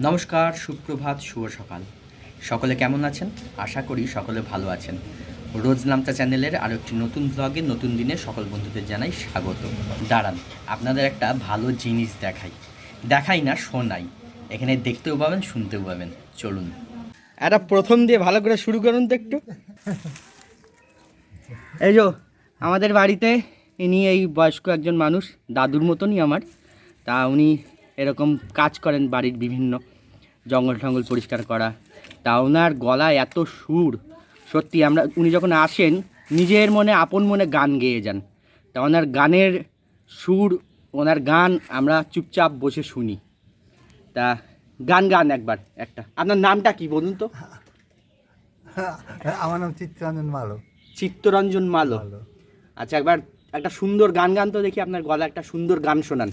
নমস্কার, সুপ্রভাত, শুভ সকাল। সকলে কেমন আছেন? আশা করি সকলে ভালো আছেন। রোজ নামতা চ্যানেলের আরও একটি নতুন ব্লগে নতুন দিনে সকল বন্ধুদের জানাই স্বাগত। দাঁড়ান, আপনাদের একটা ভালো জিনিস দেখাই না, শোনাই। এখানে দেখতেও পাবেন, শুনতেও পাবেন। চলুন, একটা প্রথম দিয়ে ভালো করে শুরু করুন তো একটু। এই যে আমাদের বাড়িতে ইনি এই বয়স্ক একজন মানুষ, দাদুর মতনই আমার। তা উনি এরকম কাজ করেন বাড়ির বিভিন্ন জঙ্গল টঙ্গল পরিষ্কার করা। তা ওনার গলায় এত সুর, সত্যি উনি যখন আসেন নিজের মনে আপন মনে গান গেয়ে যান। তা ওনার গানের সুর, ওনার গান আমরা চুপচাপ বসে শুনি। তা গান একবার একটা। আপনার নামটা কি বলুন তো? আমার নাম চিত্তরঞ্জন মালো। চিত্তরঞ্জন মালো। আচ্ছা, একবার একটা সুন্দর গান তো দেখি। আপনার গলা একটা সুন্দর গান শোনান।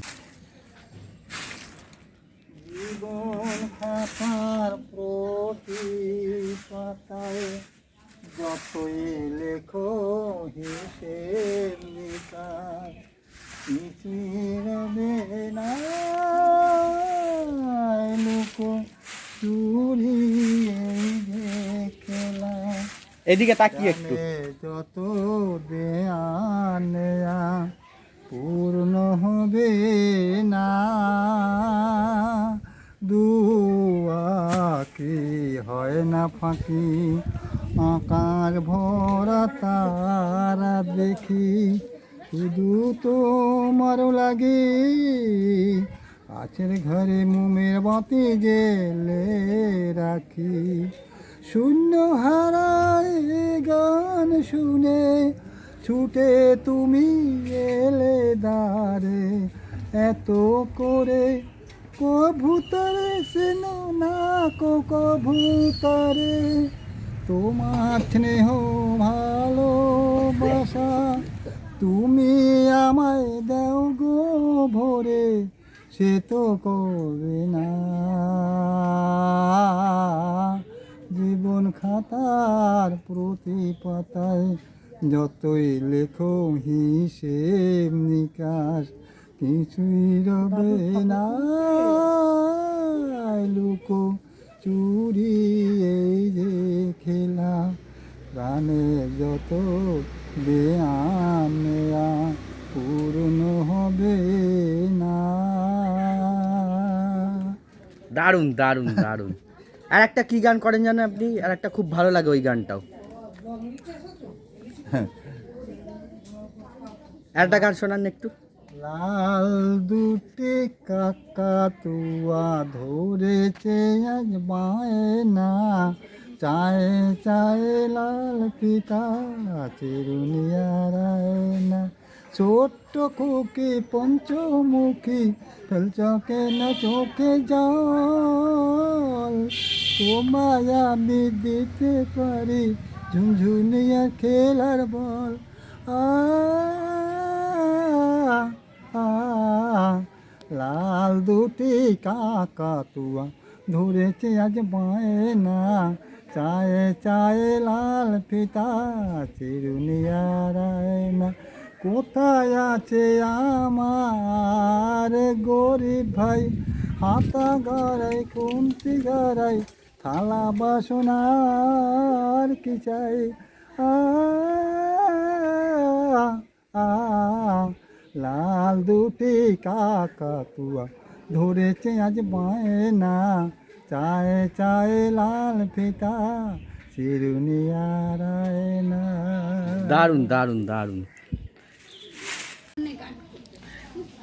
জীবন খাতার প্রতি পাতায় যতই লেখো হিসেব নিকাশ চিরবে না লুকো চুরি খেলা এদিকে তাকিয়ে একটু। যত দেয়া পূর্ণ হবে না দুয়া কি হয় না ফাঁকি আকাশ ভরা তারা দেখি শুধু তোমার লাগে কাছের ঘরে মোমের বাতি জেলে রাখি শূন্য হারায় গান শুনে ছুটে তুমি এলে দারে এত করে কবুতরে সেনো না কবুতরে তোমার স্নেহ ভালোবাসা তুমি আমায় দাও গো ভরে সে তো করবে না জীবন খাতার প্রতি পাতায় যতই লেখো হিসেব নিকাশ কিছুই রবে না লুকো চুরি এই যে খেলা প্রাণে যত বেআনেয়া পূর্ণ হবে না। দারুণ দারুণ দারুণ। আর একটা কি গান করেন জানেন আপনি? আর একটা খুব ভালো লাগে ওই গানটাও। একটা গান শোনান একটু। লাল দুটি কাকাতুয়া ধরেছে আজ বায়না চায়ে চায়ে লাল পিতা চিরুনিয়ার আয়না ছোট্ট খুকি পঞ্চমুখী ফেলচকে না চোখে জল তোমায় আমি দিতে পারি ঝুনঝুনিয়া খেলার বল লাল দুটি কাকাতুয়া ধরেছে আজ বায়না চায়ে চায়ে লাল ফিতা চিরুনিয়ার আয়না কোথায় আছে আমার গরিব ভাই হাতা গড়াই কুন্তি গড়াই থালা বাসনার কি চাই লাল দুটি কাকাতুয়া ধরেছে আজ বায়না চায়ে চায়ে লাল ফিতা চিরুনিয়ার আয়না। দারুণ দারুণ দারুণ।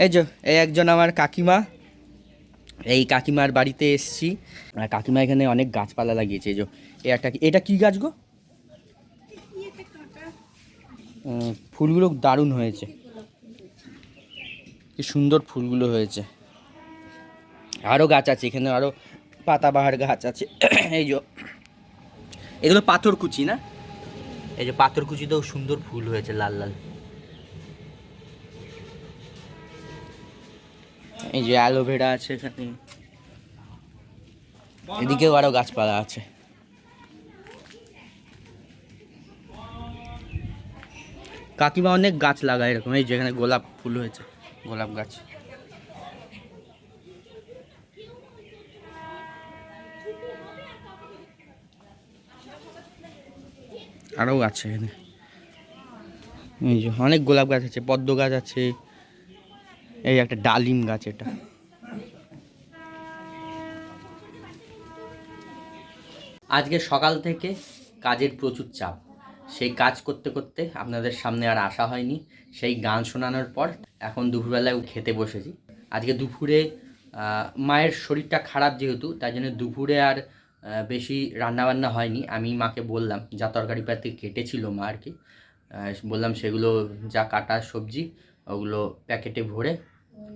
এই যে এই একজন আমার কাকিমা, এই কাকিমার বাড়িতে এসছি। কাকিমা এখানে অনেক গাছপালা লাগিয়েছে। এই যে এটা কি গাছ গো? ফুলগুলো দারুণ হয়েছে, কি সুন্দর ফুলগুলো হয়েছে। আরও গাছ আছে এখানে, আরও পাতাবাহার গাছ আছে। এই যে এগুলো পাথরকুচি না? এই যে পাথরকুচিতেও সুন্দর ফুল হয়েছে, লাল লাল। এই যে অ্যালোভেরা আছে এখানে, এদিকেও আরও গাছপালা আছে। কাকিমা অনেক গাছ লাগায় এরকম। এই যেখানে গোলাপ ফুল হয়েছে, গোলাপ গাছ। আরও আছে এখানে, এই যে অনেক গোলাপ গাছ আছে, পদ্ম গাছ আছে, এই একটা ডালিম গাছ এটা। আজকে সকাল থেকে কাজের প্রচুর চাপ, সেই কাজ করতে করতে আপনাদের সামনে আর আসা হয়নি। সেই গান শোনানোর পর এখন দুপুরবেলায় খেতে বসেছি। আজকে দুপুরে মায়ের শরীরটা খারাপ যেহেতু, তাই জন্য দুপুরে আর বেশি রান্নাবান্না হয়নি। আমি মাকে বললাম, যা তরকারি পাতি কেটেছিল মা আর কি, বললাম সেগুলো যা কাটা সবজি ওগুলো প্যাকেটে ভরে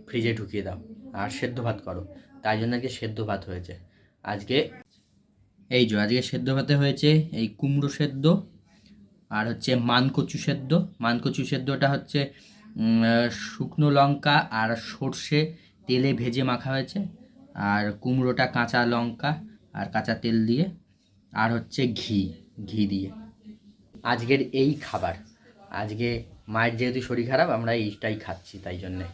ফ্রিজে ঢুকিয়ে দাও আর সেদ্ধ ভাত করো। তাই জন্য আজকে সেদ্ধ ভাত হয়েছে। আজকে আজকে সেদ্ধ ভাতে হয়েছে এই কুমড়ো সেদ্ধ, আর হচ্ছে মানকচু সেদ্ধ। মানকচু সেদ্ধটা হচ্ছে শুকনো লঙ্কা আর সর্ষে তেলে ভেজে মাখা হয়েছে, আর কুমড়োটা কাঁচা লঙ্কা আর কাঁচা তেল দিয়ে, আর হচ্ছে ঘি দিয়ে আজকের এই খাবার। আজকে মায়ের যেহেতু শরীর খারাপ, আমরা এইটাই খাচ্ছি তাই জন্যে।